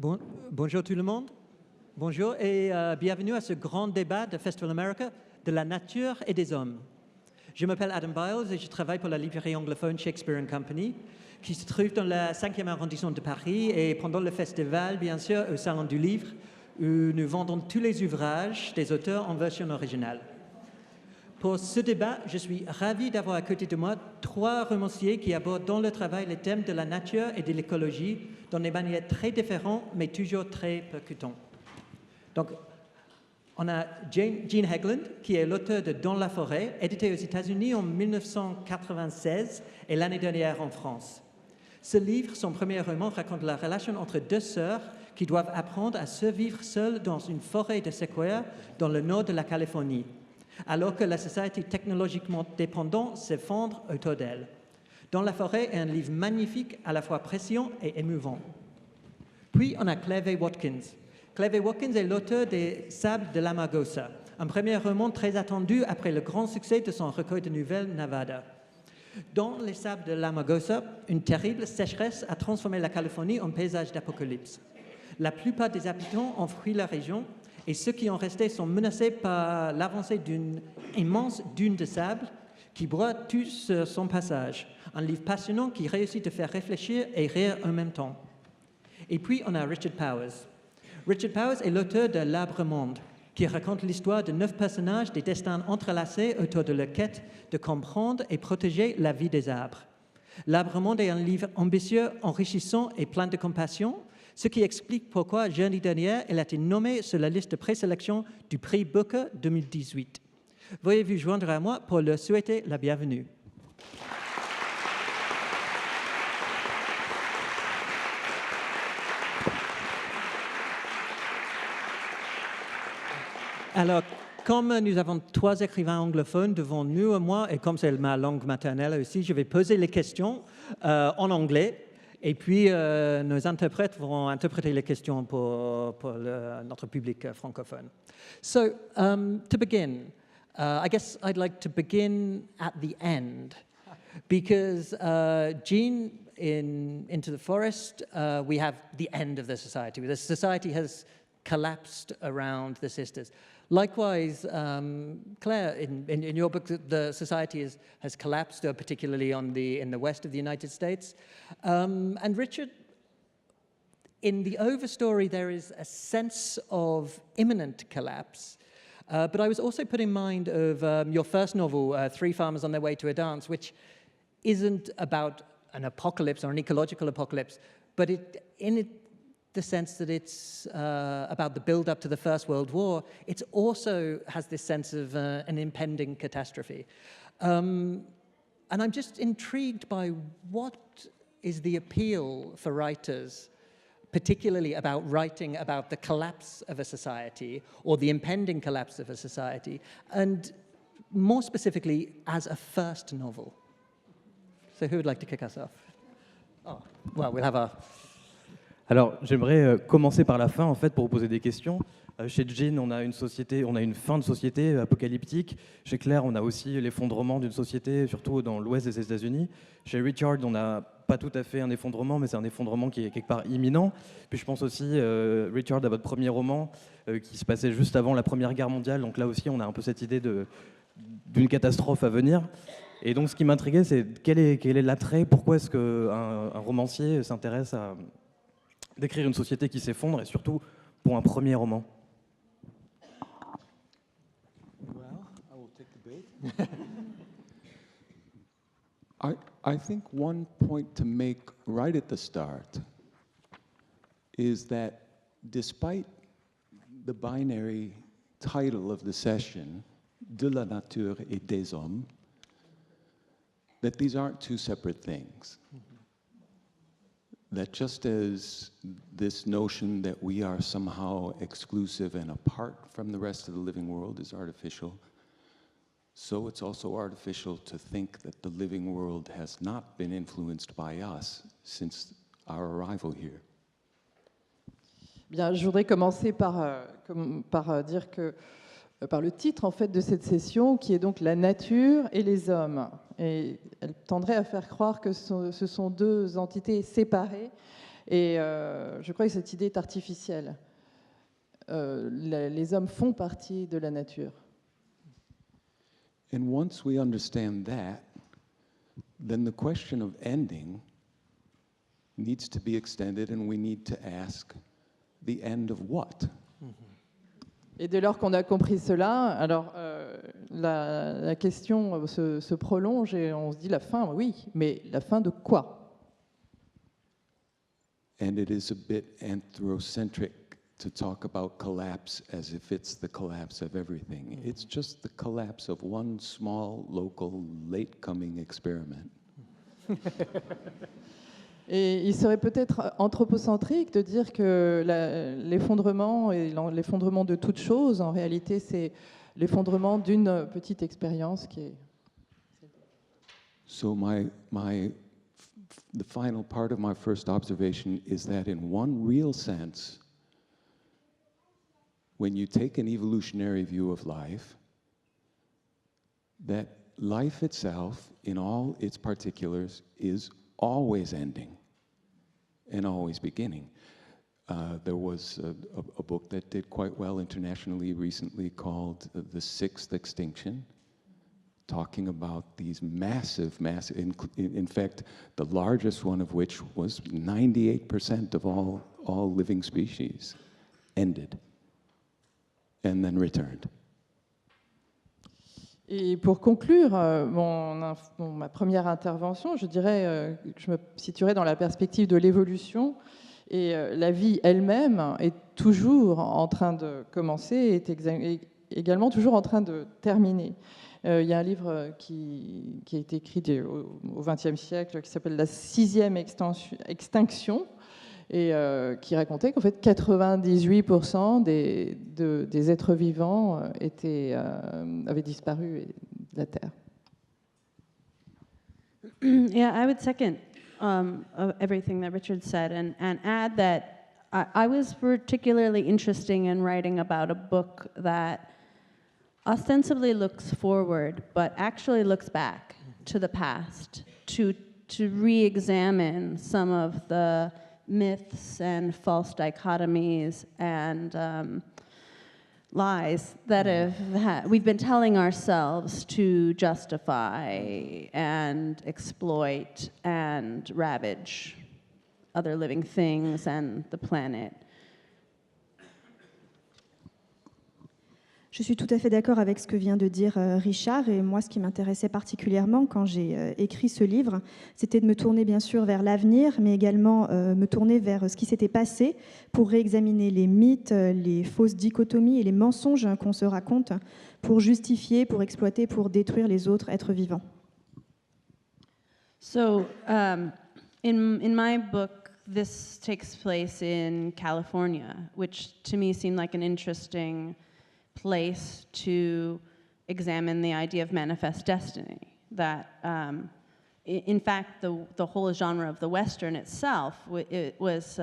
Bonjour tout le monde. Bonjour et bienvenue à ce grand débat de Festival America de la nature et des hommes. Je m'appelle Adam Biles et je travaille pour la librairie anglophone Shakespeare & Company qui se trouve dans le 5e arrondissement de Paris et pendant le festival, bien sûr, au Salon du Livre, où nous vendons tous les ouvrages des auteurs en version originale. Pour ce débat, je suis ravi d'avoir à côté de moi 3 romanciers qui abordent dans le travail les thèmes de la nature et de l'écologie dans des manières très différentes, mais toujours très percutantes. Donc, on a Gene Hegland, qui est l'auteur de Dans la forêt, édité aux États-Unis en 1996 et l'année dernière en France. Ce livre, son premier roman, raconte la relation entre 2 sœurs qui doivent apprendre à survivre seules dans une forêt de séquoias dans le nord de la Californie, alors que la société technologiquement dépendante s'effondre autour d'elle. Dans la forêt est un livre magnifique, à la fois précieux et émouvant. Puis, on a Claire V. Watkins. Claire V. Watkins est l'auteur des Sables de l'Amargosa, un premier roman très attendu après le grand succès de son recueil de nouvelles Nevada. Dans les Sables de l'Amargosa, une terrible sécheresse a transformé la Californie en paysage d'apocalypse. La plupart des habitants ont fui la région et ceux qui ont resté sont menacés par l'avancée d'une immense dune de sable qui broie tout sur son passage. Un livre passionnant qui réussit à faire réfléchir et rire en même temps. Et puis, on a Richard Powers. Richard Powers est l'auteur de L'Arbre Monde, qui raconte l'histoire de 9 personnages des destins entrelacés autour de la quête de comprendre et protéger la vie des arbres. L'Arbre Monde est un livre ambitieux, enrichissant et plein de compassion, ce qui explique pourquoi, jeudi dernier, elle a été nommée sur la liste de présélection du prix Booker 2018. Veuillez vous joindre à moi pour leur souhaiter la bienvenue. Alors, comme nous avons 3 écrivains anglophones devant nous et moi, et comme c'est ma langue maternelle aussi, je vais poser les questions en anglais. Et puis, nos interprètes vont interpréter les questions pour notre public francophone. So, to begin, I guess I'd like to begin at the end, because Gene, in Into the Forest, we have the end of the society. The society has collapsed around the sisters. Likewise, Claire, in your book, the society has collapsed, particularly in the west of the United States. And Richard, in the overstory, there is a sense of imminent collapse. But I was also put in mind of your first novel, 3 Farmers on Their Way to a Dance, which isn't about an apocalypse or an ecological apocalypse, but the sense that it's about the build-up to the First World War, it also has this sense of an impending catastrophe. And I'm just intrigued by what is the appeal for writers, particularly about writing about the collapse of a society or the impending collapse of a society, and more specifically, as a first novel. So who would like to kick us off? Oh, well, we'll have our... Alors, j'aimerais commencer par la fin, en fait, pour vous poser des questions. Chez Gene, on a une fin de société apocalyptique. Chez Claire, on a aussi l'effondrement d'une société, surtout dans l'ouest des États-Unis. Chez Richard, on n'a pas tout à fait un effondrement, mais c'est un effondrement qui est quelque part imminent. Puis je pense aussi, Richard, à votre premier roman, qui se passait juste avant la Première Guerre mondiale. Donc là aussi, on a un peu cette idée d'une catastrophe à venir. Et donc, ce qui m'intriguait, c'est quel est l'attrait, pourquoi est-ce qu'un romancier s'intéresse à d'écrire une société qui s'effondre, et surtout pour un premier roman. Well, I will take the bait. I think one point to make right at the start is that despite the binary title of the session, De la nature et des hommes, that these aren't 2 separate things. That just as this notion that we are somehow exclusive and apart from the rest of the living world is artificial, so it's also artificial to think that the living world has not been influenced by us since our arrival here. Bien, je voudrais commencer par dire que par le titre en fait de cette session, qui est donc La nature et les hommes. Et elle tendrait à faire croire que ce sont 2 entités séparées Et je crois que cette idée est artificielle. Les hommes font partie de la nature. And once we understand that, then the question of ending needs to be extended, and we need to ask the end of what? Et dès lors qu'on a compris cela, alors la question se prolonge et on se dit la fin, oui, mais la fin de quoi? And it is a bit anthrocentric to talk about collapse as if it's the collapse of everything. It's just the collapse of one small, local, late-coming experiment. Et il serait peut-être anthropocentrique de dire que l'effondrement et l'effondrement de toute chose, en réalité, c'est l'effondrement d'une petite expérience qui est... So the final part of my first observation is that in one real sense, when you take an evolutionary view of life, that life itself, in all its particulars, is always ending and always beginning. There was a book that did quite well internationally recently called The Sixth Extinction, talking about these massive, in fact, the largest one of which was 98% of all living species ended and then returned. Et pour conclure ma première intervention, je dirais que je me situerais dans la perspective de l'évolution, et la vie elle-même est toujours en train de commencer et également toujours en train de terminer. Il y a un livre qui a été écrit au XXe siècle qui s'appelle « La sixième extinction », et qui racontait qu'en fait 98% des êtres vivants avaient disparu de la Terre. Yeah, I would second of everything that Richard said and add that I was particularly interested in writing about a book that ostensibly looks forward, but actually looks back to the past to re-examine some of the myths and false dichotomies and lies that we've been telling ourselves to justify and exploit and ravage other living things and the planet. Je suis tout à fait d'accord avec ce que vient de dire Richard, et moi ce qui m'intéressait particulièrement quand j'ai écrit ce livre, c'était de me tourner bien sûr vers l'avenir, mais également me tourner vers ce qui s'était passé pour réexaminer les mythes, les fausses dichotomies et les mensonges qu'on se raconte pour justifier, pour exploiter, pour détruire les autres êtres vivants. So, in my book, this takes place in California, which to me seemed like an interesting place to examine the idea of manifest destiny. That, in fact, the whole genre of the Western itself, it was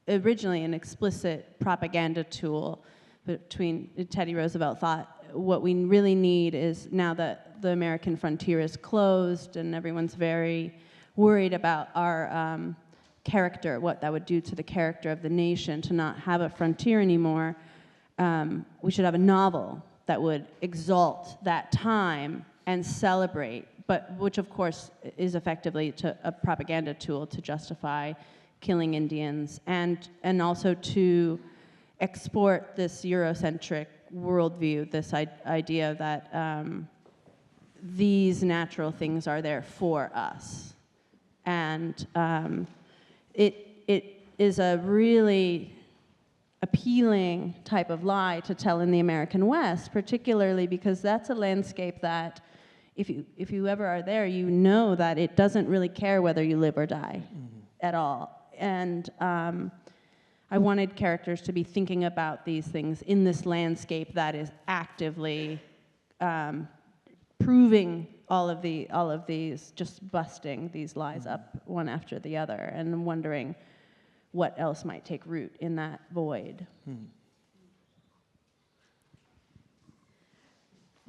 originally an explicit propaganda tool between Teddy Roosevelt thought what we really need is, now that the American frontier is closed and everyone's very worried about our character, what that would do to the character of the nation to not have a frontier anymore, we should have a novel that would exalt that time and celebrate, but which of course is effectively a propaganda tool to justify killing Indians and also to export this Eurocentric worldview, this idea that these natural things are there for us. And it is a really appealing type of lie to tell in the American West, particularly because that's a landscape that if you ever are there, you know that it doesn't really care whether you live or die at all. And I wanted characters to be thinking about these things in this landscape that is actively proving all of these, just busting these lies up one after the other and wondering what else might take root in that void.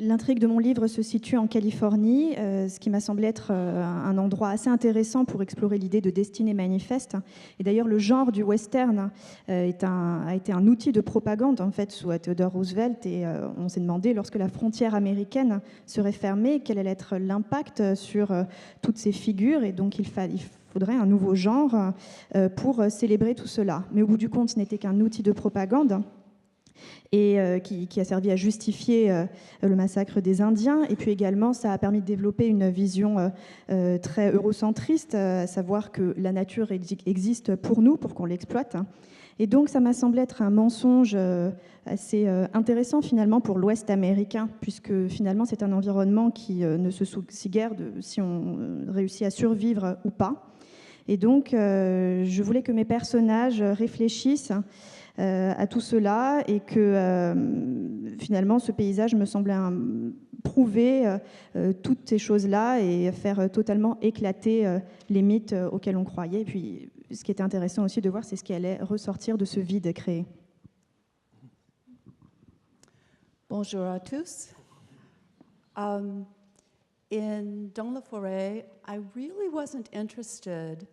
L'intrigue de mon livre se situe en Californie, ce qui m'a semblé être un endroit assez intéressant pour explorer l'idée de destinée manifeste. Et d'ailleurs, le genre du western a été un outil de propagande en fait sous Theodore Roosevelt. Et on s'est demandé, lorsque la frontière américaine serait fermée, quel allait être l'impact sur toutes ces figures. Et donc, il faudrait un nouveau genre pour célébrer tout cela. Mais au bout du compte, ce n'était qu'un outil de propagande. Et qui a servi à justifier le massacre des Indiens. Et puis également, ça a permis de développer une vision très eurocentriste, à savoir que la nature existe pour nous, pour qu'on l'exploite. Et donc, ça m'a semblé être un mensonge assez intéressant finalement pour l'Ouest américain, puisque finalement, c'est un environnement qui ne se soucie guère de si on réussit à survivre ou pas. Et donc, je voulais que mes personnages réfléchissent à tout cela et que finalement ce paysage me semblait prouver toutes ces choses-là et faire totalement éclater les mythes auxquels on croyait. Et puis ce qui était intéressant aussi de voir, c'est ce qui allait ressortir de ce vide créé. Bonjour à tous. In Dans la Forêt, I really wasn't interested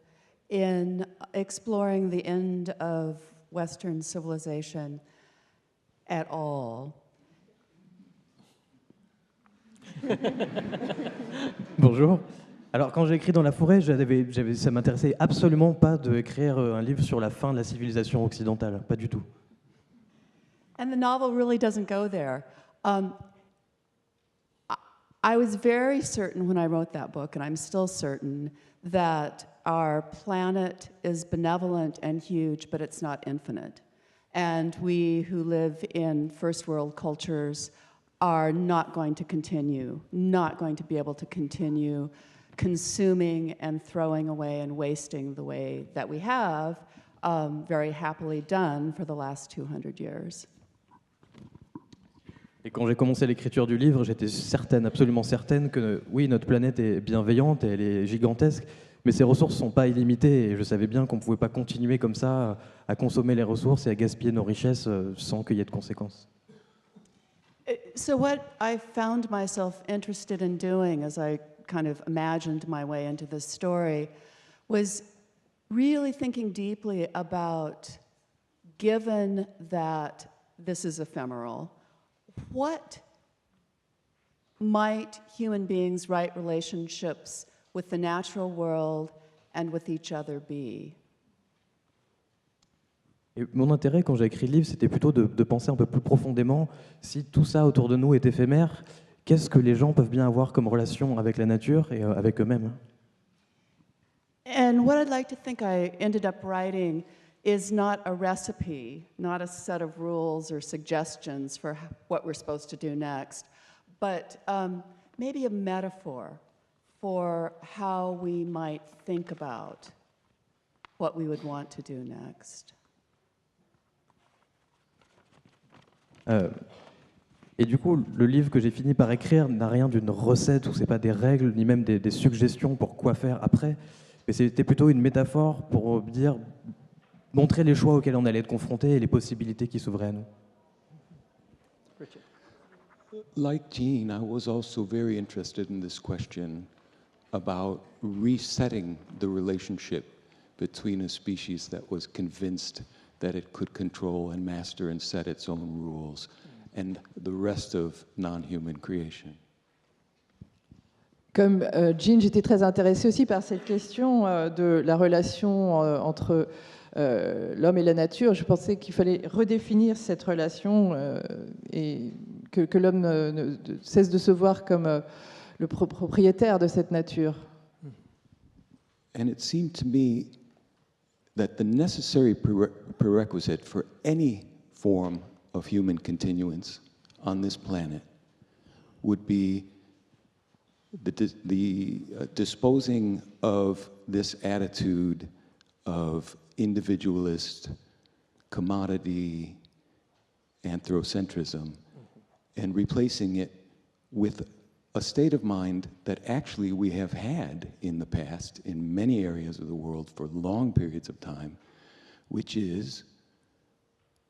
in exploring the end of Western civilization at all. Bonjour. Alors, quand j'ai écrit Dans la forêt, ça m'intéressait absolument pas d'écrire un livre sur la fin de la civilisation occidentale, pas du tout. And the novel really doesn't go there. I was very certain when I wrote that book, and I'm still certain, that our planet is benevolent and huge, but it's not infinite. And we who live in first world cultures are not going to be able to continue consuming and throwing away and wasting the way that we have very happily done for the last 200 years. Et quand j'ai commencé l'écriture du livre, j'étais certaine, absolument certaine que oui, notre planète est bienveillante, elle est gigantesque, mais ses ressources ne sont pas illimitées. Et je savais bien qu'on ne pouvait pas continuer comme ça à consommer les ressources et à gaspiller nos richesses sans qu'il y ait de conséquences. So what I found myself interested in doing as I kind of imagined my way into this story was really thinking deeply about, given that this is ephemeral, what might human beings' right relationships with the natural world and with each other be? Et mon intérêt quand j'ai écrit le livre, c'était plutôt de penser un peu plus profondément, si tout ça autour de nous est éphémère, qu'est-ce que les gens peuvent bien avoir comme relation avec la nature et avec eux-mêmes? And what I'd like to think I ended up writing is not a recipe, not a set of rules or suggestions for what we're supposed to do next, but maybe a metaphor for how we might think about what we would want to do next. Et du coup, le livre que j'ai fini par écrire n'a rien d'une recette, ou c'est pas des règles, ni même des suggestions pour quoi faire après, mais c'était plutôt une métaphore pour montrer les choix auxquels on allait être confronté et les possibilités qui s'ouvraient à nous. Like Jean, I was also very interested in this question about resetting the relationship between a species that was convinced that it could control and master and set its own rules, and the rest of non-human creation. Comme Jean, j'étais très intéressée aussi par cette question de la relation entre l'homme et la nature. Je pensais qu'il fallait redéfinir cette relation et que l'homme ne cesse de se voir comme le propriétaire de cette nature. And it seemed to me that the necessary prerequisite for any form of human continuance on this planet would be the disposing of this attitude of individualist, commodity, anthropocentrism, and replacing it with a state of mind that actually we have had in the past in many areas of the world for long periods of time, which is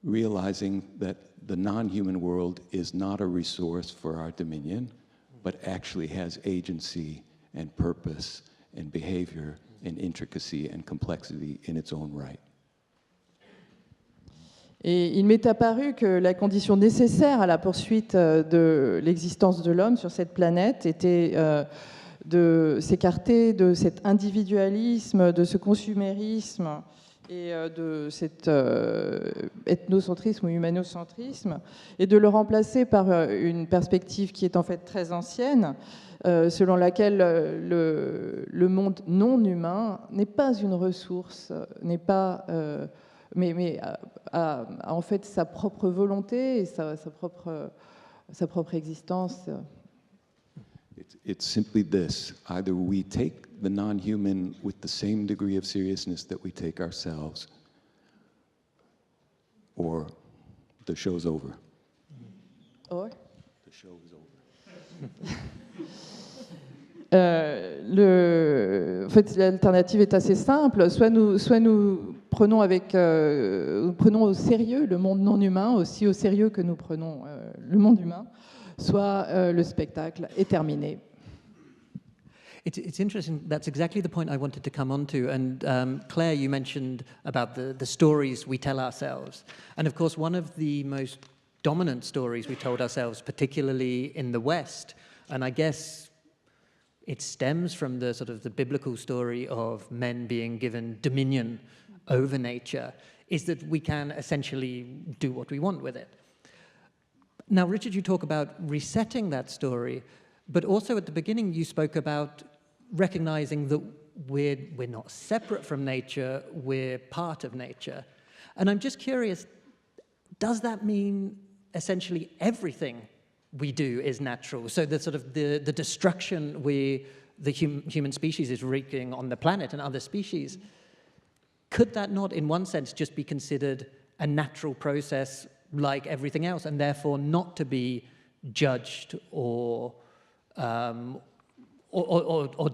realizing that the non-human world is not a resource for our dominion, but actually has agency and purpose and behavior and intricacy and complexity in its own right. Et il m'est apparu que la condition nécessaire à la poursuite de l'existence de l'homme sur cette planète était de s'écarter de cet individualisme, de ce consumérisme et de cet ethnocentrisme ou humanocentrisme, et de le remplacer par une perspective qui est en fait très ancienne, selon laquelle le monde non humain n'est pas une ressource, n'est pas, mais a en fait sa propre volonté et sa propre existence. It's simply this: either we take the non-human with the same degree of seriousness that we take ourselves, or the show's over. Or? The show is over. En fait, l'alternative est assez simple. Soit nous prenons au sérieux le monde non humain, aussi au sérieux que nous prenons le monde humain, soit le spectacle est terminé. It's interesting. That's exactly the point I wanted to come on to. And Claire, you mentioned about the stories we tell ourselves. And of course, one of the most dominant stories we told ourselves, particularly in the West, and I guess it stems from the sort of the biblical story of men being given dominion over nature, is that we can essentially do what we want with it. Now, Richard, you talk about resetting that story, but also at the beginning you spoke about recognizing that we're not separate from nature, we're part of nature. And I'm just curious, does that mean essentially everything we do is natural? So the sort of the destruction the human species is wreaking on the planet and other species, could that not in one sense just be considered a natural process like everything else, and therefore not to be judged or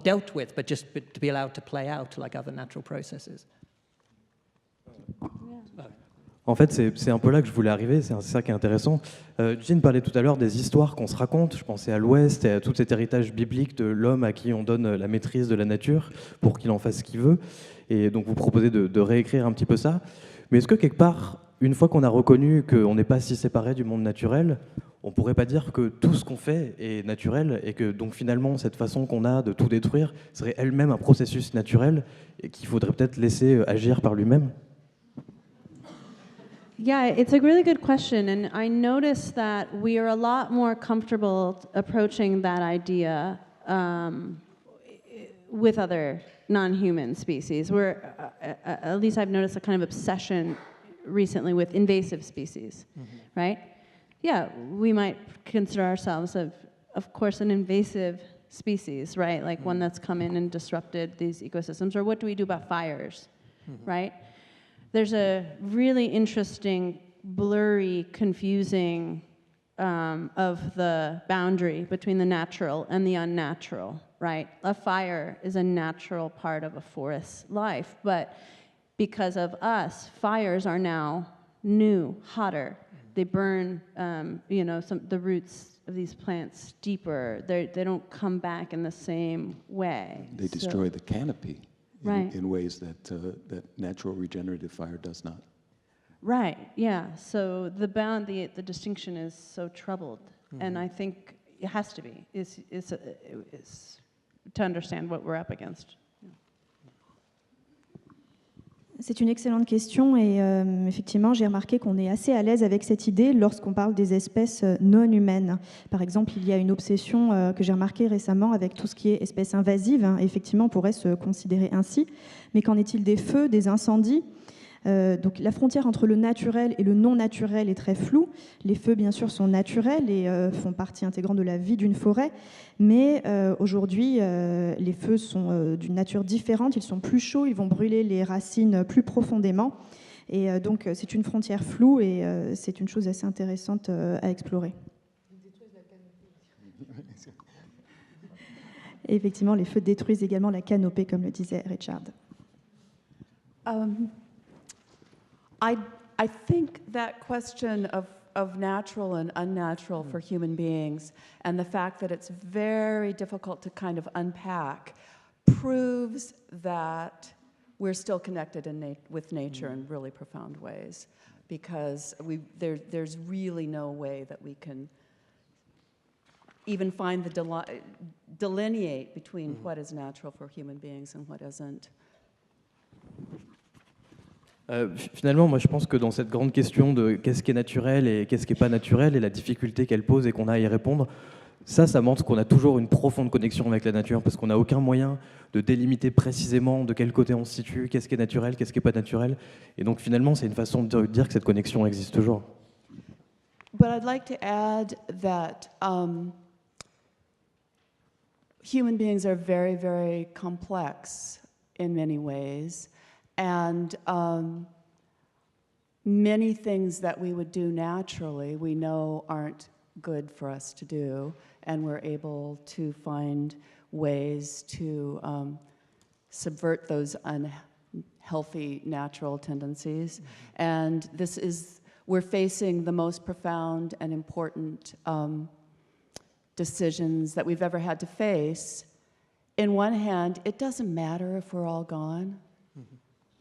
dealt with, but just to be allowed to play out like other natural processes? En fait, c'est un peu là que je voulais arriver, c'est ça qui est intéressant. Jean parlait tout à l'heure des histoires qu'on se raconte, je pensais à l'Ouest et à tout cet héritage biblique de l'homme à qui on donne la maîtrise de la nature pour qu'il en fasse ce qu'il veut, et donc vous proposez de réécrire un petit peu ça. Mais est-ce que quelque part, une fois qu'on a reconnu qu'on n'est pas si séparé du monde naturel, on ne pourrait pas dire que tout ce qu'on fait est naturel et que donc finalement cette façon qu'on a de tout détruire serait elle-même un processus naturel et qu'il faudrait peut-être laisser agir par lui-même? Yeah, it's a really good question, and I noticed that we are a lot more comfortable approaching that idea with other non-human species. We're, at least I've noticed a kind of obsession recently with invasive species, right? Yeah, we might consider ourselves, of course, an invasive species, right? Like one that's come in and disrupted these ecosystems. Or what do we do about fires, right? There's a really interesting, blurry, confusing of the boundary between the natural and the unnatural, right? A fire is a natural part of a forest's life, but because of us, fires are now new, hotter. They burn, the roots of these plants deeper. They don't come back in the same way. They destroy the canopy. Right. In ways that natural regenerative fire does not. Right. Yeah. So the distinction is so troubled, and I think it has to be is to understand what we're up against. C'est une excellente question et effectivement, j'ai remarqué qu'on est assez à l'aise avec cette idée lorsqu'on parle des espèces non humaines. Par exemple, il y a une obsession que j'ai remarquée récemment avec tout ce qui est espèces invasives. Effectivement, on pourrait se considérer ainsi. Mais qu'en est-il des feux, des incendies ? Donc la frontière entre le naturel et le non naturel est très floue. Les feux, bien sûr, sont naturels et font partie intégrante de la vie d'une forêt. Mais aujourd'hui, les feux sont d'une nature différente. Ils sont plus chauds, ils vont brûler les racines plus profondément. Et donc c'est une frontière floue et c'est une chose assez intéressante à explorer. Et effectivement, les feux détruisent également la canopée, comme le disait Richard. I think that question of natural and unnatural for human beings, and the fact that it's very difficult to kind of unpack, proves that we're still connected with nature in really profound ways, because there's really no way that we can even find the delineate between what is natural for human beings and what isn't. Finalement, moi je pense que dans cette grande question de qu'est-ce qui est naturel et qu'est-ce qui n'est pas naturel, et la difficulté qu'elle pose et qu'on a à y répondre, ça montre qu'on a toujours une profonde connexion avec la nature, parce qu'on n'a aucun moyen de délimiter précisément de quel côté on se situe, qu'est-ce qui est naturel, qu'est-ce qui n'est pas naturel. Et donc finalement, c'est une façon de dire que cette connexion existe toujours. But I'd like to add that human beings are very, very complex in many ways. And many things that we would do naturally, we know aren't good for us to do. And we're able to find ways to subvert those unhealthy natural tendencies. And we're facing the most profound and important decisions that we've ever had to face. In one hand, it doesn't matter if we're all gone.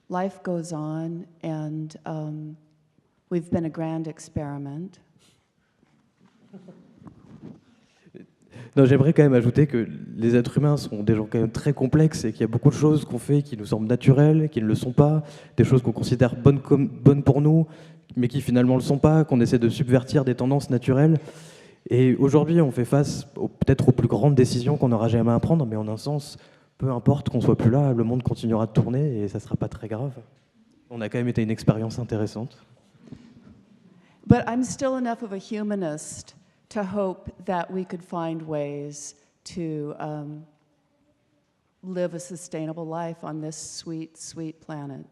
Life goes on, and we've been a grand experiment. Non, j'aimerais quand même ajouter que les êtres humains sont des gens quand même très complexes et qu'il y a beaucoup de choses qu'on fait qui nous semblent naturelles, qui ne le sont pas, des choses qu'on considère bonnes pour nous, mais qui finalement ne le sont pas, qu'on essaie de subvertir des tendances naturelles. Et aujourd'hui, on fait face peut-être aux plus grandes décisions qu'on n'aura jamais à prendre, mais en un sens, peu importe qu'on soit plus là, le monde continuera de tourner et ça sera pas très grave. On a quand même été une expérience intéressante. But I'm still enough of a humanist to hope that we could find ways to live a sustainable life on this sweet, sweet planet.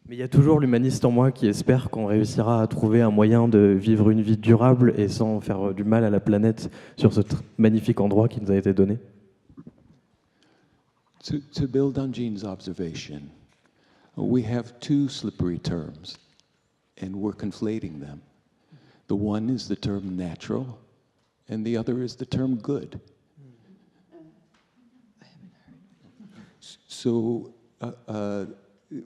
Mais il y a toujours l'humaniste en moi qui espère qu'on réussira à trouver un moyen de vivre une vie durable et sans faire du mal à la planète sur ce magnifique endroit qui nous a été donné. To build on Jean's observation, we have two slippery terms, and we're conflating them. The one is the term natural, and the other is the term good. So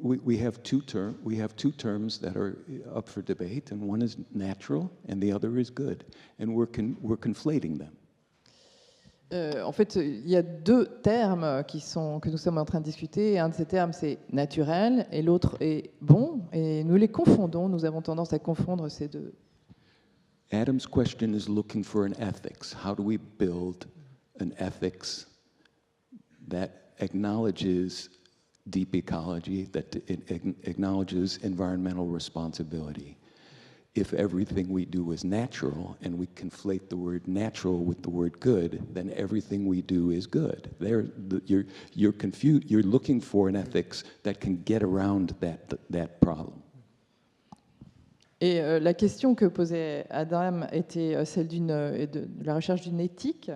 we have two terms that are up for debate, and one is natural, and the other is good, and we're conflating them. En fait, il y a deux termes que nous sommes en train de discuter. Un de ces termes, c'est naturel, et l'autre est bon. Et nous les confondons. Nous avons tendance à confondre ces deux. Adam's question is looking for an ethics. How do we build an ethics that acknowledges deep ecology, that acknowledges environmental responsibility? If everything we do is natural, and we conflate the word natural with the word good, then everything we do is good. You're confused. You're looking for an ethics that can get around that problem. Et la question que posait Adam était celle de la recherche d'une éthique,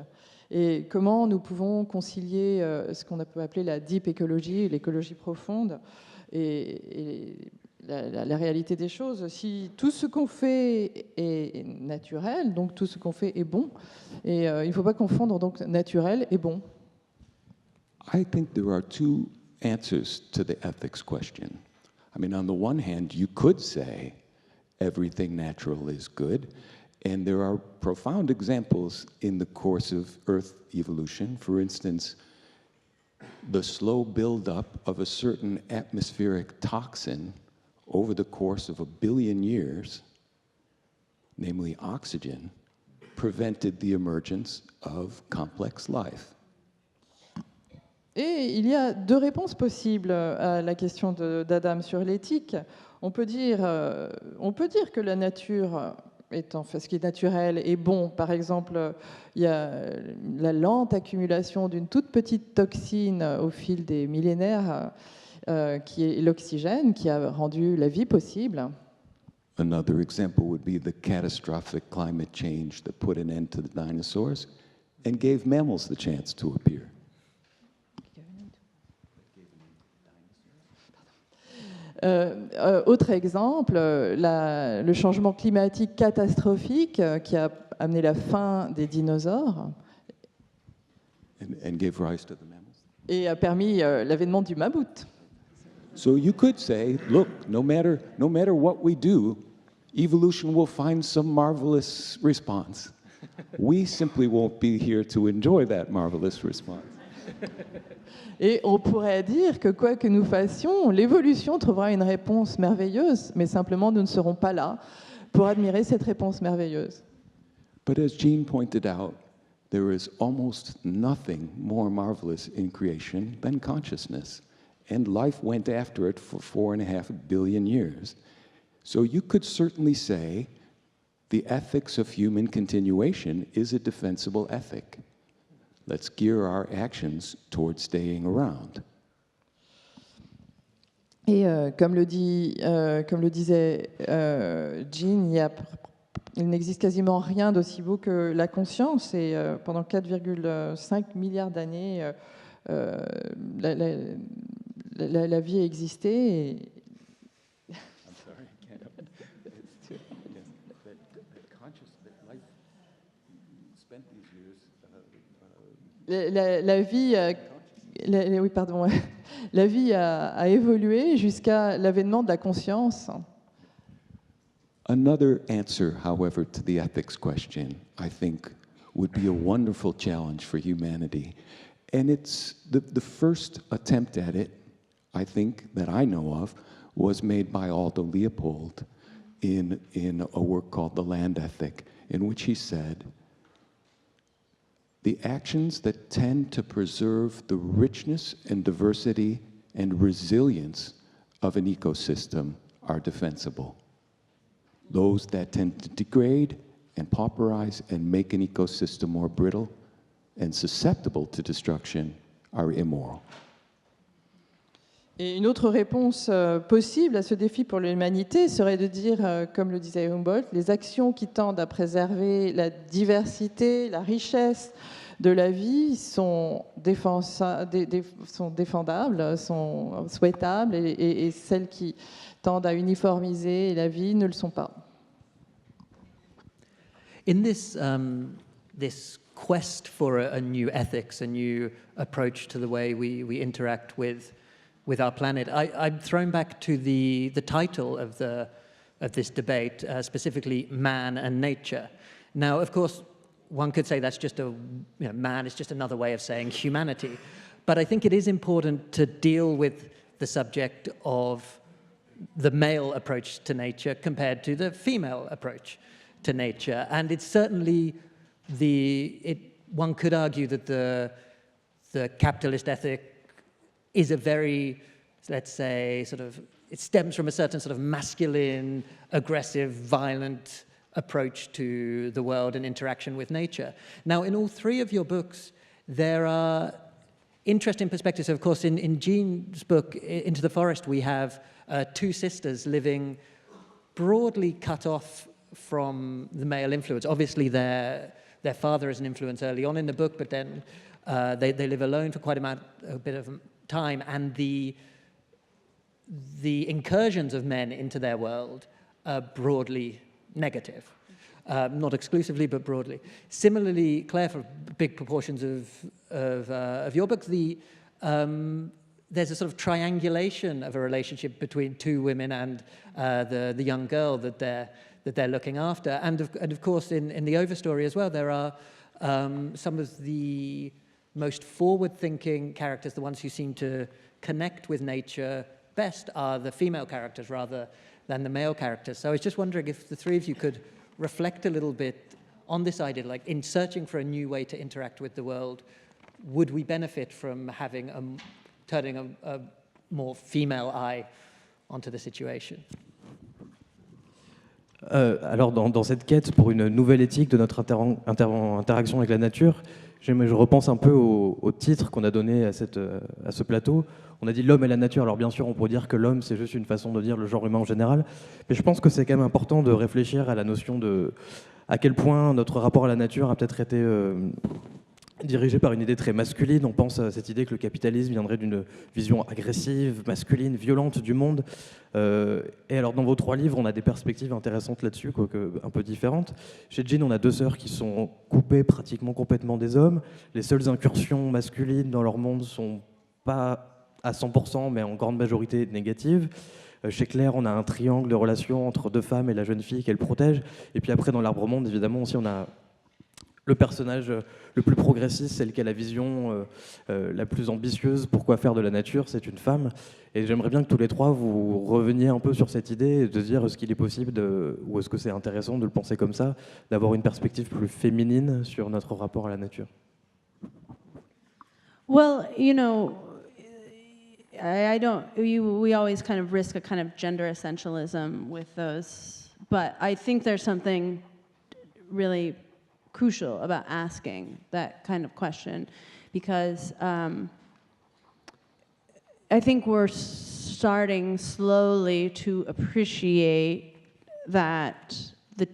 et comment nous pouvons concilier ce qu'on peut appeler la deep ecology, l'écologie profonde, et la réalité des choses. Si tout ce qu'on fait est naturel, donc tout ce qu'on fait est bon, et il ne faut pas confondre donc naturel et bon. I think there are two answers to the ethics question. I mean, on the one hand, you could say everything natural is good, and there are profound examples in the course of Earth evolution. For instance, the slow buildup of a certain atmospheric toxin over the course of 1 billion years, namely oxygen, prevented the emergence of complex life. Et il y a deux réponses possibles à la question d'Adam sur l'éthique. On peut dire que la nature étant ce qui est naturel et bon. Par exemple, il y a la lente accumulation d'une toute petite toxine au fil des millénaires, qui est l'oxygène, qui a rendu la vie possible. Another example would be the catastrophic climate change that put an end to the dinosaurs and gave mammals the chance to appear. Autre exemple, le changement climatique catastrophique qui a amené la fin des dinosaures and gave rise to the mammals. et a permis l'avènement du mammouth. So you could say, look, no matter what we do, evolution will find some marvelous response. We simply won't be here to enjoy that marvelous response. Et on pourrait dire que quoi que nous fassions, l'évolution trouvera une réponse merveilleuse, mais simplement nous ne serons pas là pour admirer cette réponse merveilleuse. But as Jean pointed out, there is almost nothing more marvelous in creation than consciousness. And life went after it for 4.5 billion years. So you could certainly say the ethics of human continuation is a defensible ethic. Let's gear our actions towards staying around. Et comme le disait Jean, il n'existe quasiment rien d'aussi beau que la conscience. Et pendant 4,5 milliards d'années, la vie a existé. Et la vie a évolué jusqu'à l'avènement de la conscience. Another answer, however, to the ethics question, I think, would be a wonderful challenge for humanity. And it's the first attempt at it, I think, that I know of, was made by Aldo Leopold in a work called The Land Ethic, in which he said, the actions that tend to preserve the richness and diversity and resilience of an ecosystem are defensible. Those that tend to degrade and pauperize and make an ecosystem more brittle and susceptible to destruction are immoral. Et une autre réponse possible à ce défi pour l'humanité serait de dire, comme le disait Humboldt, les actions qui tendent à préserver la diversité, la richesse de la vie sont défendables, sont souhaitables, et celles qui tendent à uniformiser la vie ne le sont pas. In this quest for a new ethics, a new approach to the way we interact with our planet, I'm thrown back to the title of this debate, specifically man and nature. Now, of course, one could say that's just man is just another way of saying humanity. But I think it is important to deal with the subject of the male approach to nature compared to the female approach to nature. And it's certainly one could argue that the capitalist ethic is a very, let's say, it stems from a certain sort of masculine, aggressive, violent approach to the world and interaction with nature. Now, in all three of your books, there are interesting perspectives. Of course, in Jean's book, Into the Forest, we have two sisters living broadly cut off from the male influence. Obviously, their father is an influence early on in the book, but then they live alone for quite a bit of time, and the incursions of men into their world are broadly negative. Not exclusively, but broadly. Similarly, Claire, for big proportions of your book, there's a sort of triangulation of a relationship between two women and the young girl that they're looking after. And of course, in the Overstory as well, there are some of the most forward-thinking characters, the ones who seem to connect with nature best, are the female characters rather than the male characters. So I was just wondering if the three of you could reflect a little bit on this idea, like in searching for a new way to interact with the world, would we benefit from turning a more female eye onto the situation? Alors, dans cette quête pour une nouvelle éthique de notre interaction avec la nature, je repense un peu au titre qu'on a donné à ce plateau. On a dit l'homme et la nature. Alors bien sûr, on pourrait dire que l'homme, c'est juste une façon de dire le genre humain en général. Mais je pense que c'est quand même important de réfléchir à la notion de à quel point notre rapport à la nature a peut-être été dirigé par une idée très masculine. On pense à cette idée que le capitalisme viendrait d'une vision agressive, masculine, violente du monde. Et alors, dans vos 3 livres, on a des perspectives intéressantes là-dessus, quoique un peu différentes. Chez Jean, on a 2 sœurs qui sont coupées pratiquement complètement des hommes. Les seules incursions masculines dans leur monde sont pas à 100%, mais en grande majorité négatives. Chez Claire, on a un triangle de relations entre 2 femmes et la jeune fille qu'elle protège. Et puis après, dans l'Arbre Monde, évidemment, aussi, on a le personnage le plus progressiste, celle qui a la vision la plus ambitieuse pour quoi faire de la nature, c'est une femme. Et j'aimerais bien que tous les 3, vous reveniez un peu sur cette idée et de dire est-ce qu'il est possible, ou est-ce que c'est intéressant de le penser comme ça, d'avoir une perspective plus féminine sur notre rapport à la nature. Well, you know, I don't, we always kind of risk a kind of gender essentialism with those, but I think there's something really crucial about asking that kind of question, because I think we're starting slowly to appreciate that the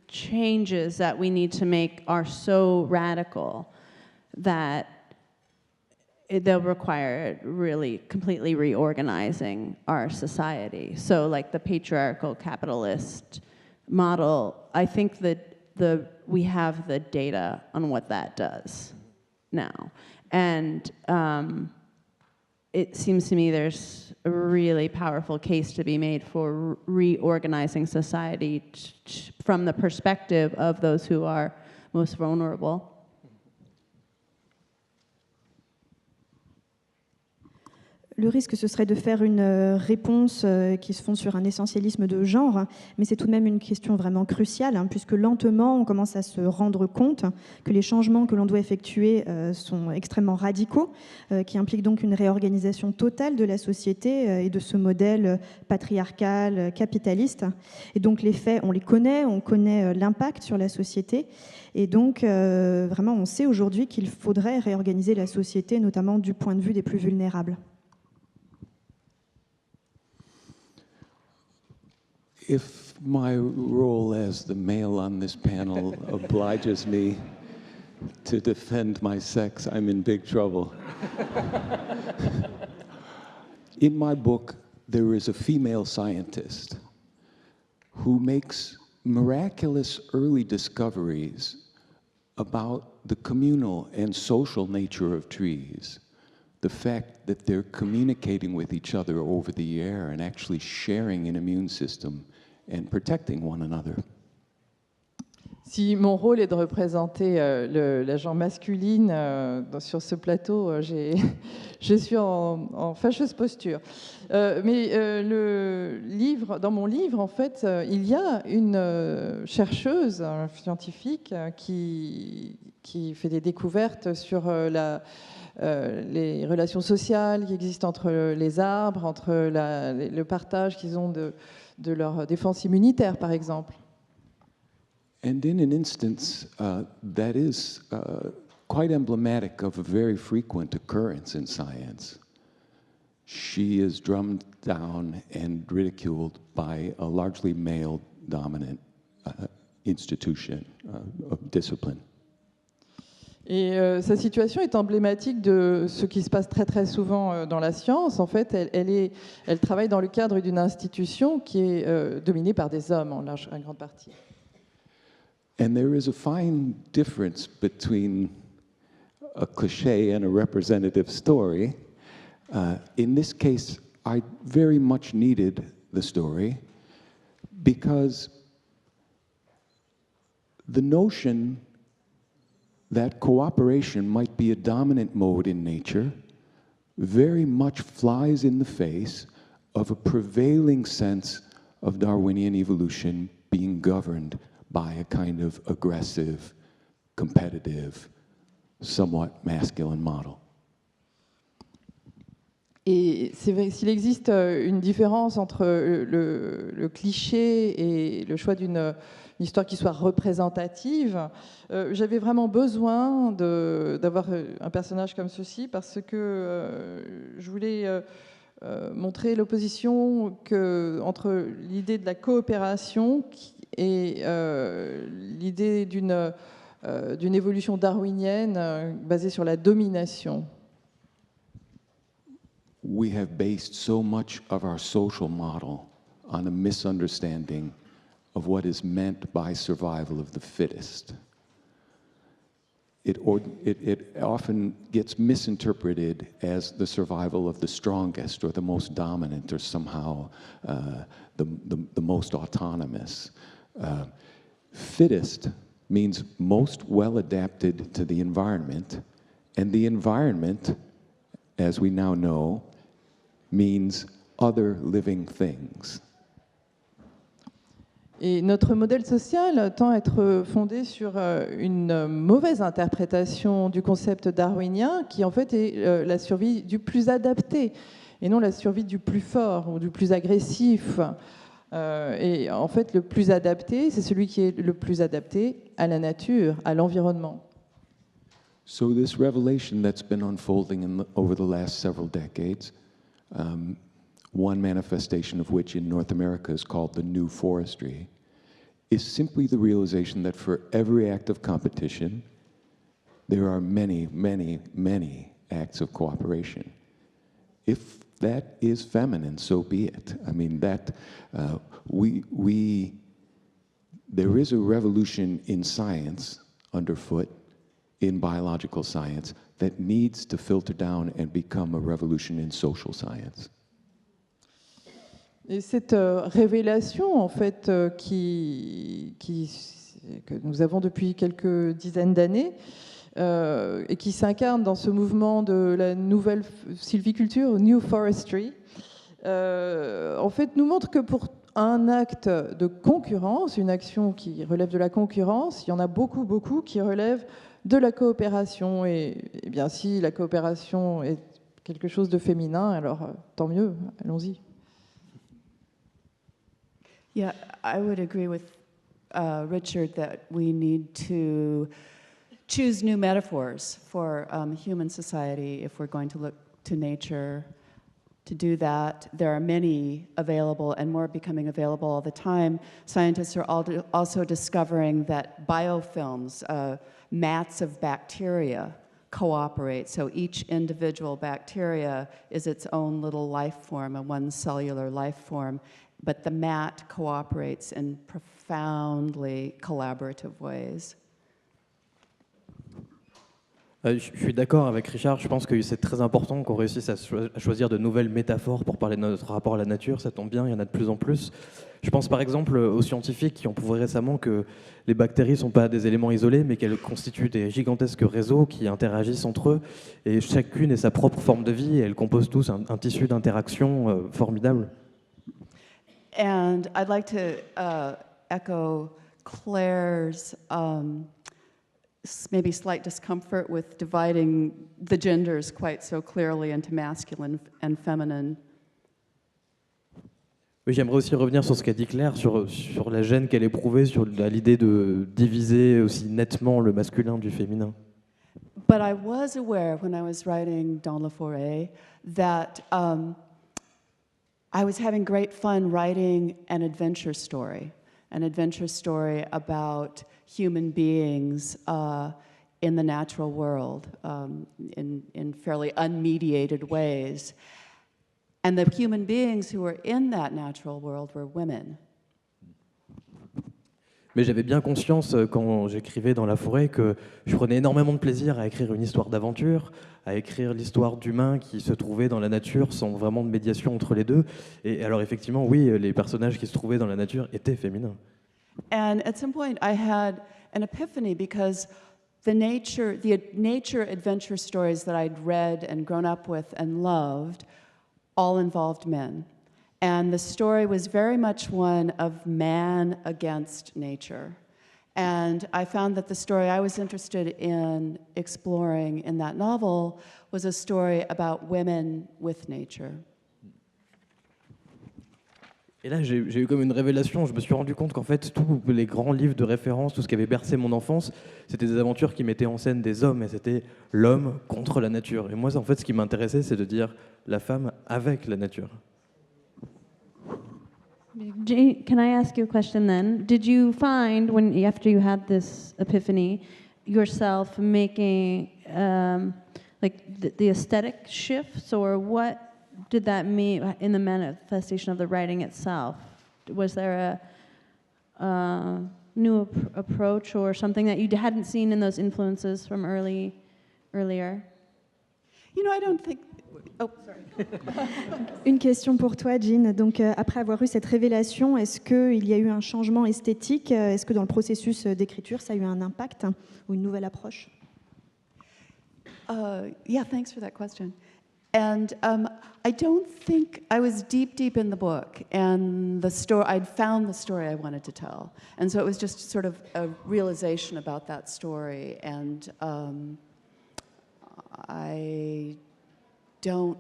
changes that we need to make are so radical that they'll require really completely reorganizing our society. So like the patriarchal capitalist model, I think that we have the data on what that does now. And it seems to me there's a really powerful case to be made for reorganizing society from the perspective of those who are most vulnerable. Le risque, ce serait de faire une réponse qui se fonde sur un essentialisme de genre, mais c'est tout de même une question vraiment cruciale, puisque lentement, on commence à se rendre compte que les changements que l'on doit effectuer sont extrêmement radicaux, qui impliquent donc une réorganisation totale de la société et de ce modèle patriarcal, capitaliste. Et donc les faits, on les connaît, on connaît l'impact sur la société, et donc vraiment, on sait aujourd'hui qu'il faudrait réorganiser la société, notamment du point de vue des plus vulnérables. If my role as the male on this panel obliges me to defend my sex, I'm in big trouble. In my book, there is a female scientist who makes miraculous early discoveries about the communal and social nature of trees. The fact that they're communicating with each other over the air and actually sharing an immune system and protecting one another. Si mon rôle est de représenter la genre masculine sur ce plateau, je suis en fâcheuse posture. Mais dans mon livre, en fait, il y a une chercheuse scientifique qui fait des découvertes sur les relations sociales qui existent entre les arbres, entre le partage qu'ils ont de leur défense immunitaire, par exemple. And in an instance that is quite emblematic of a very frequent occurrence in science, she is drummed down and ridiculed by a largely male-dominant institution of discipline. Et sa situation est emblématique de ce qui se passe très très souvent dans la science. En fait, elle travaille dans le cadre d'une institution qui est dominée par des hommes en grande partie. And there is a fine difference between a cliché and a representative story. In this case, I very much needed the story because the notion that cooperation might be a dominant mode in nature very much flies in the face of a prevailing sense of Darwinian evolution being governed by a kind of aggressive, competitive, somewhat masculine model. Et c'est vrai, s'il existe une différence entre le cliché et le choix d'une histoire qui soit représentative, j'avais vraiment besoin d'avoir un personnage comme ceci parce que je voulais montrer l'opposition entre l'idée de la coopération et l'idée d'une d'une évolution darwinienne basée sur la domination. We have based so much of our social model on a misunderstanding of what is meant by survival of the fittest. It often gets misinterpreted as the survival of the strongest or the most dominant or somehow the most autonomous. Fittest means most well adapted to the environment, and the environment, as we now know, means other living things. Et notre modèle social tend à être fondé sur une mauvaise interprétation du concept darwinien qui en fait est la survie du plus adapté et non la survie du plus fort ou du plus agressif. Et en fait, le plus adapté, c'est celui qui est le plus adapté à la nature, à l'environnement. So this revelation that's been unfolding over the last several decades, one manifestation of which in North America is called the New Forestry, is simply the realization that for every act of competition, there are many, many, many acts of cooperation. If that is feminine, so be it. I mean, that there is a revolution in science underfoot, in biological science, that needs to filter down and become a revolution in social science. Et cette révélation, en fait, que nous avons depuis quelques dizaines d'années, et qui s'incarne dans ce mouvement de la nouvelle sylviculture, New Forestry, en fait, nous montre que pour un acte de concurrence, une action qui relève de la concurrence, il y en a beaucoup, beaucoup qui relèvent de la coopération. Et bien, si la coopération est quelque chose de féminin, alors tant mieux, allons-y. Yeah, I would agree with Richard that we need to choose new metaphors for human society if we're going to look to nature. To do that, there are many available and more becoming available all the time. Scientists are also discovering that biofilms, mats of bacteria, cooperate. So each individual bacteria is its own little life form, a one cellular life form. But the mat cooperates in profoundly collaborative ways. Je suis d'accord avec Richard, je pense que c'est très important qu'on réussisse à choisir de nouvelles métaphores pour parler de notre rapport à la nature, ça tombe bien, il y en a de plus en plus. Je pense par exemple aux scientifiques qui ont prouvé récemment que les bactéries ne sont pas des éléments isolés, mais qu'elles constituent des gigantesques réseaux qui interagissent entre eux, et chacune ait sa propre forme de vie, et elles composent tous un tissu d'interaction formidable. And I'd like to echo Claire's maybe slight discomfort with dividing the genders quite so clearly into masculine and feminine. Oui, j'aimerais aussi revenir sur ce qu'a dit Claire, sur la gêne qu'elle éprouvait, sur l'idée de diviser aussi nettement le masculin du féminin. But I was aware when I was writing Dans la forêt that I was having great fun writing an adventure story about human beings in the natural world in fairly unmediated ways. And the human beings who were in that natural world were women. Mais j'avais bien conscience, quand j'écrivais Dans la forêt, que je prenais énormément de plaisir à écrire une histoire d'aventure, à écrire l'histoire d'humains qui se trouvaient dans la nature sans vraiment de médiation entre les deux. Et alors effectivement, oui, les personnages qui se trouvaient dans la nature étaient féminins. And at some point I had an epiphany because the nature adventure stories that I'd read and grown up with and loved all involved men. And the story was very much one of man against nature. And I found that the story I was interested in exploring in that novel was a story about women with nature. Et là, j'ai eu comme une révélation. Je me suis rendu compte qu'en fait, tous les grands livres de référence, tout ce qui avait bercé mon enfance, c'était des aventures qui mettaient en scène des hommes, et c'était l'homme contre la nature. Et moi, en fait, ce qui m'intéressait, c'est de dire la femme avec la nature. Can I ask you a question then? Did you find, after you had this epiphany, yourself making like the aesthetic shifts, or what did that mean in the manifestation of the writing itself? Was there a new approach or something that you hadn't seen in those influences from earlier? You know, I don't think. Oh, sorry. Une question pour toi, Jean. Donc, après avoir eu cette révélation, est-ce qu'il y a eu un changement esthétique? Est-ce que dans le processus d'écriture, ça a eu un impact ou une nouvelle approche? Yeah, thanks for that question. And I don't think I was deep in the book, and the story I'd found the story I wanted to tell, and so it was just sort of a realization about that story, and I don't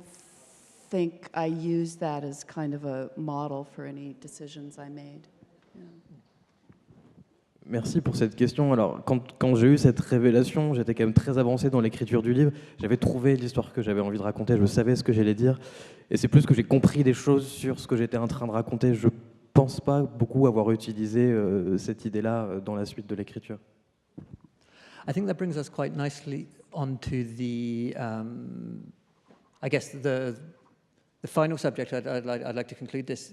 think I used that as kind of a model for any decisions I made. Yeah. Merci pour cette question. Alors, quand j'ai eu cette révélation, j'étais quand même très avancé dans l'écriture du livre. J'avais trouvé l'histoire que j'avais envie de raconter, je savais ce que j'allais dire. Et c'est plus que j'ai compris des choses sur ce que j'étais en train de raconter. Je pense pas beaucoup avoir utilisé cette idée-là dans la suite de l'écriture. I think that brings us quite nicely onto the, I guess, the final subject I'd like to conclude this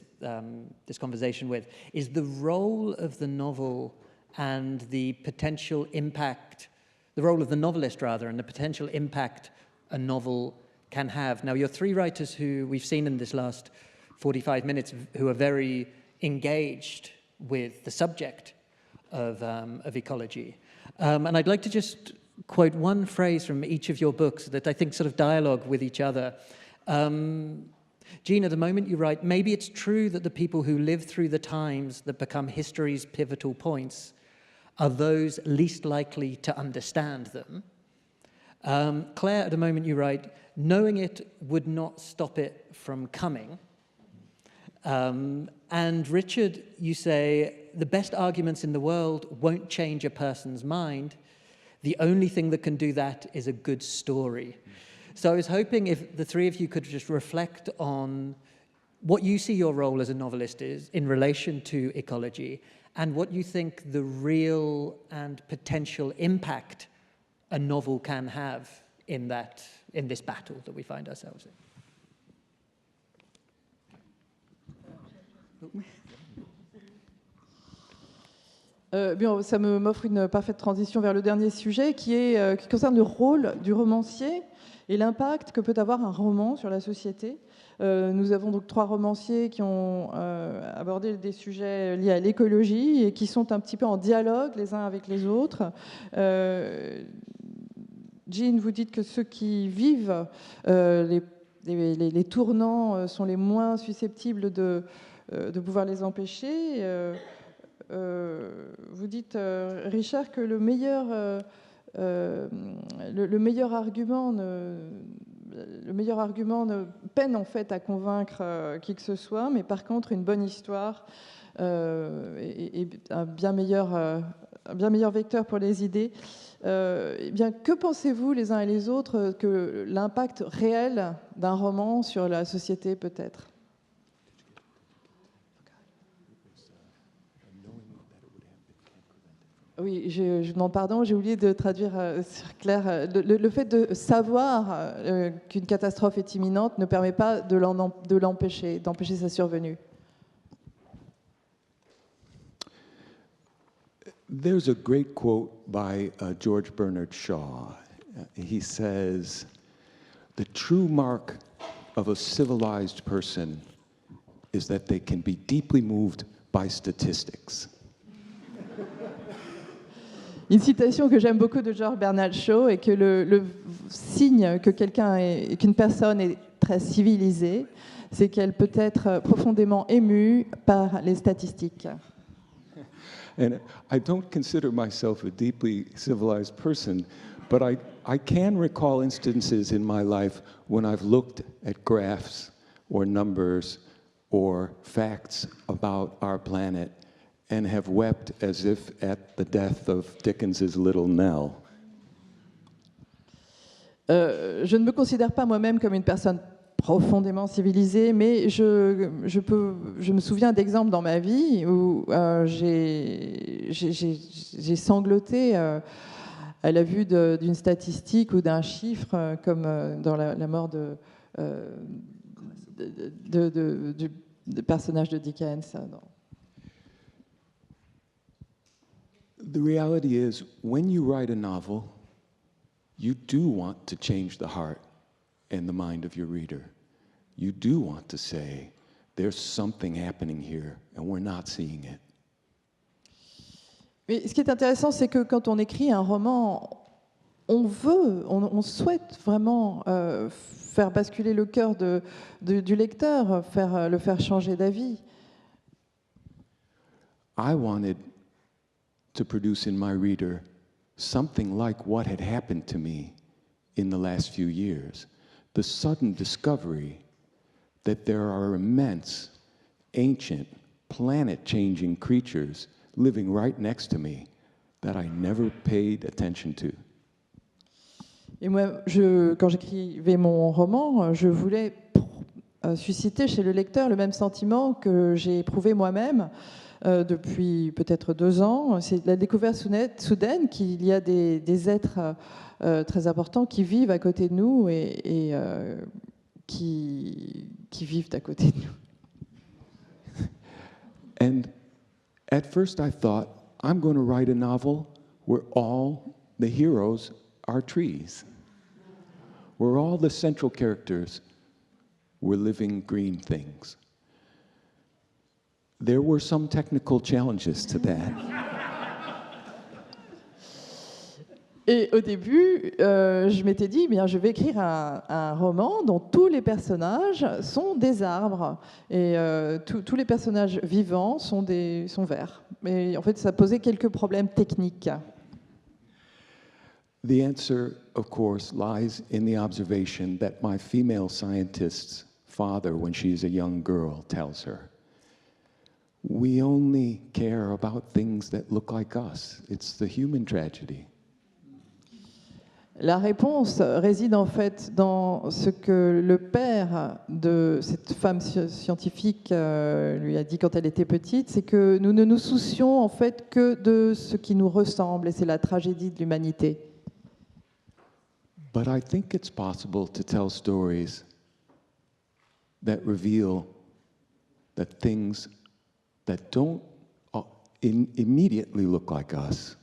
conversation with is the role of the novel and the potential impact, the role of the novelist rather, and the potential impact a novel can have. Now, you're three writers who we've seen in this last 45 minutes who are very engaged with the subject of ecology. And I'd like to just quote one phrase from each of your books that I think sort of dialogue with each other. Jean, at the moment you write, maybe it's true that the people who live through the times that become history's pivotal points are those least likely to understand them. Claire, at the moment you write, knowing it would not stop it from coming. And Richard, you say, the best arguments in the world won't change a person's mind. The only thing that can do that is a good story. So I was hoping if the three of you could just reflect on what you see your role as a novelist is in relation to ecology, and what you think the real and potential impact a novel can have in this battle that we find ourselves in. Bien, ça m'offre une parfaite transition vers le dernier sujet qui concerne le rôle du romancier et l'impact que peut avoir un roman sur la société. Nous avons donc 3 romanciers qui ont abordé des sujets liés à l'écologie et qui sont un petit peu en dialogue les uns avec les autres. Jean, vous dites que ceux qui vivent les tournants sont les moins susceptibles de pouvoir les empêcher. Vous dites, Richard, que le meilleur argument peine en fait à convaincre qui que ce soit, mais par contre une bonne histoire est un bien meilleur vecteur pour les idées. Eh bien, que pensez-vous les uns et les autres que l'impact réel d'un roman sur la société peut être ? Oui, je demande pardon, j'ai oublié de traduire sur Claire. Le fait de savoir qu'une catastrophe est imminente ne permet pas d'empêcher sa survenue. There's a great quote by George Bernard Shaw. He says, "The true mark of a civilized person is that they can be deeply moved by statistics." Une citation que j'aime beaucoup de George Bernard Shaw est que le signe que qu'une personne est très civilisée, c'est qu'elle peut être profondément émue par les statistiques. And I don't consider myself a deeply civilized person, but I can recall instances in my life when I've looked at graphs or numbers or facts about our planet and have wept as if at the death of Dickens's Little Nell. Je ne me considère pas moi-même comme une personne profondément civilisée, mais je me souviens d'exemples dans ma vie où j'ai sangloté à la vue d'une statistique ou d'un chiffre, comme dans la mort du personnage de Dickens. The reality is, when you write a novel, you do want to change the heart and the mind of your reader. You do want to say, there's something happening here, and we're not seeing it. Mais ce qui est intéressant, c'est que quand on écrit un roman, on souhaite vraiment faire basculer le cœur du lecteur, le faire changer d'avis. I wanted to produce in my reader something like what had happened to me in the last few years. The sudden discovery that there are immense, ancient, planet-changing creatures living right next to me that I never paid attention to. Et moi, quand j'écrivais mon roman, je voulais susciter chez le lecteur le même sentiment que j'ai éprouvé moi-même depuis peut-être 2 ans. C'est la découverte soudaine qu'il y a des êtres très importants qui vivent à côté de nous et qui vivent à côté de nous. And at first I thought, I'm going to write a novel where all the heroes are trees, where all the central characters were living green things. There were some technical challenges to that. Et au début, je m'étais dit, bien, je vais écrire un roman dont tous les personnages sont des arbres. Et tous les personnages vivants sont verts. Mais en fait, ça posait quelques problèmes techniques. The answer, of course, lies in the observation that my female scientist's father, when she's a young girl, tells her. We only care about things that look like us. It's the human tragedy. La réponse réside en fait dans ce que le père de cette femme scientifique lui a dit quand elle était petite, c'est que nous ne nous soucions en fait que de ce qui nous ressemble, et c'est la tragédie de l'humanité. But I think it's possible to tell stories that reveal that things that don't immediately look like us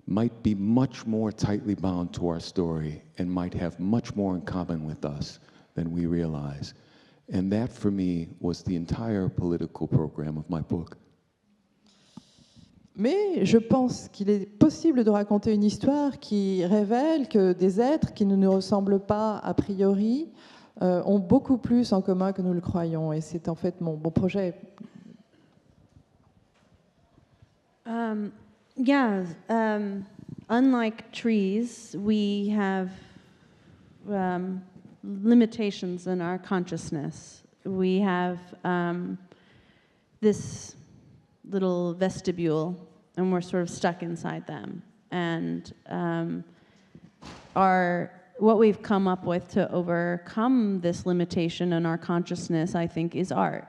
might be much more tightly bound to our story and might have much more in common with us than we realize. And that, for me, was the entire political program of my book. Mais je pense qu'il est possible de raconter une histoire qui révèle que des êtres qui ne nous ressemblent pas a priori ont beaucoup plus en commun que nous le croyons. Et c'est en fait mon projet. Unlike trees, we have limitations in our consciousness. We have this little vestibule, and we're sort of stuck inside them. And what we've come up with to overcome this limitation in our consciousness, I think, is art.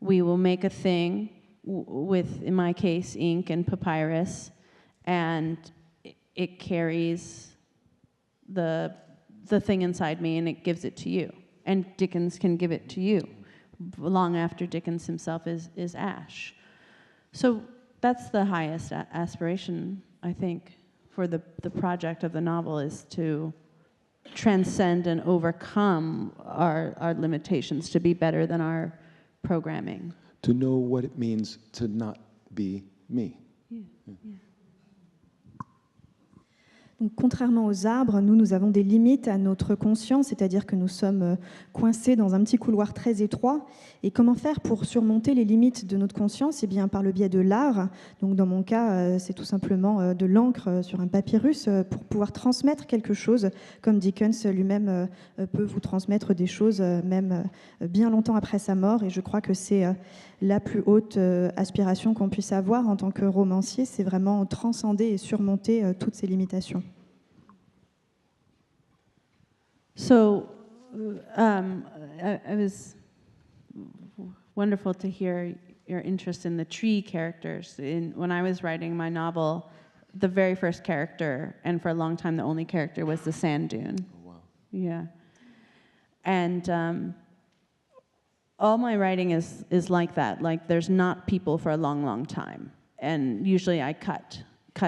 We will make a thing with, in my case, ink and papyrus, and it carries the thing inside me, and it gives it to you. And Dickens can give it to you long after Dickens himself is ash. So that's the highest aspiration, I think, for the project of the novel, is to transcend and overcome our limitations, to be better than our programming. To know what it means to not be me. Yeah. Donc, contrairement aux arbres, nous avons des limites à notre conscience, c'est-à-dire que nous sommes coincés dans un petit couloir très étroit. Et comment faire pour surmonter les limites de notre conscience ? Eh bien, par le biais de l'art. Donc, dans mon cas, c'est tout simplement de l'encre sur un papyrus pour pouvoir transmettre quelque chose, comme Dickens lui-même peut vous transmettre des choses, même bien longtemps après sa mort. Et je crois que c'est la plus haute aspiration qu'on puisse avoir en tant que romancier, c'est vraiment transcender et surmonter toutes ces limitations. So, it was wonderful to hear your interest in the tree characters. When I was writing my novel, the very first character, and for a long time the only character was the sand dune. Oh, wow. Yeah. And all my writing is like that. Like there's not people for a long, long time. And usually I cut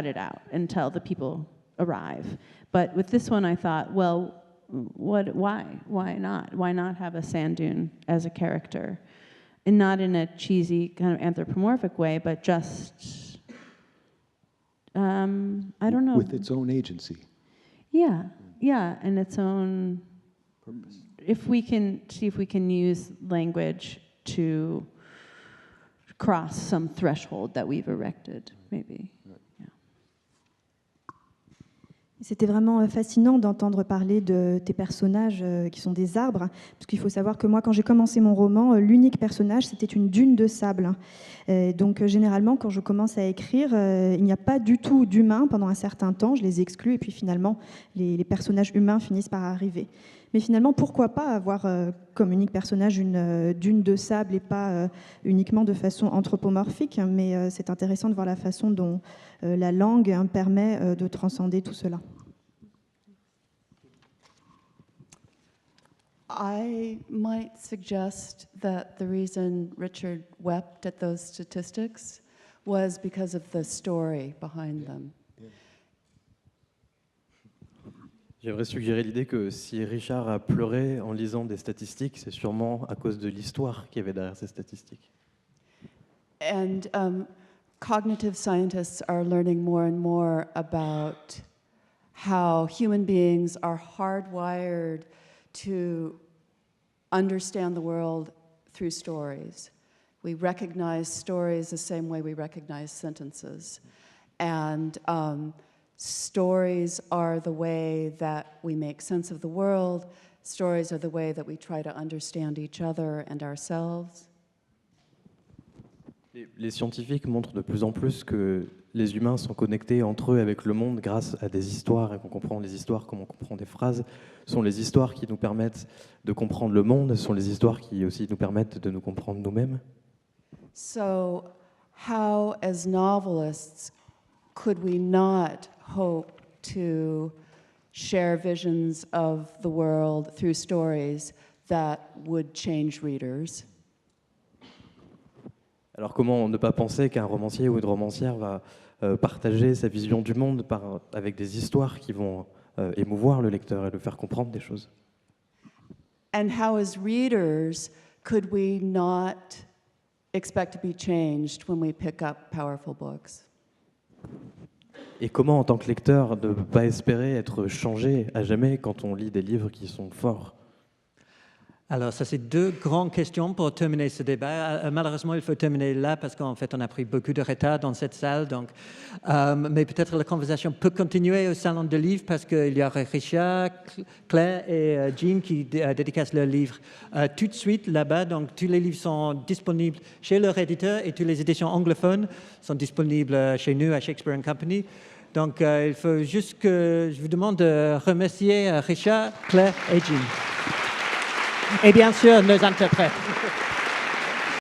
it out until the people arrive. But with this one I thought, well, why not? Why not have a sand dune as a character? And not in a cheesy kind of anthropomorphic way, but just, I don't know. With its own agency. Yeah, and its own Purpose. if we can use language to cross some threshold that we've erected, maybe. C'était vraiment fascinant d'entendre parler de tes personnages qui sont des arbres, parce qu'il faut savoir que moi, quand j'ai commencé mon roman, l'unique personnage, c'était une dune de sable. Donc généralement, quand je commence à écrire, il n'y a pas du tout d'humains pendant un certain temps, je les exclus, et puis finalement, les personnages humains finissent par arriver. Mais finalement, pourquoi pas avoir comme unique personnage une dune de sable et pas uniquement de façon anthropomorphique, mais c'est intéressant de voir la façon dont la langue permet de transcender tout cela. I might suggest that the reason Richard wept at those statistics was because of the story behind them. J'aimerais suggérer l'idée que si Richard a pleuré en lisant des statistiques, c'est sûrement à cause de l'histoire qu'il y avait derrière ces statistiques. And cognitive scientists are learning more and more about how human beings are hardwired to understand the world through stories. We recognize stories the same way we recognize sentences. And stories are the way that we make sense of the world. Stories are the way that we try to understand each other and ourselves. Les scientifiques montrent de plus en plus que les humains sont connectés entre eux avec le monde grâce à des histoires, et qu'on comprend les histoires comme on comprend des phrases. Ce sont les histoires qui nous permettent de comprendre le monde, ce sont les histoires qui aussi nous permettent de nous comprendre nous-mêmes. So, how, as novelists, could we not hope to share visions of the world through stories that would change readers? Alors comment ne pas penser qu'un romancier ou une romancière va partager sa vision du monde avec des histoires qui vont émouvoir le lecteur et le faire comprendre des choses? And how, as readers, could we not expect to be changed when we pick up powerful books? Et comment, en tant que lecteur, ne pas espérer être changé à jamais quand on lit des livres qui sont forts? Alors, ça, c'est deux grandes questions pour terminer ce débat. Malheureusement, il faut terminer là parce qu'en fait, on a pris beaucoup de retard dans cette salle. Donc, mais peut-être la conversation peut continuer au Salon de Livres parce qu'il y aura Richard, Claire et Jean qui dédicacent leurs livres tout de suite là-bas. Donc, tous les livres sont disponibles chez leur éditeur et toutes les éditions anglophones sont disponibles chez nous à Shakespeare & Company. Donc, il faut juste que je vous demande de remercier Richard, Claire et Jean. Et bien sûr, nos interprètes.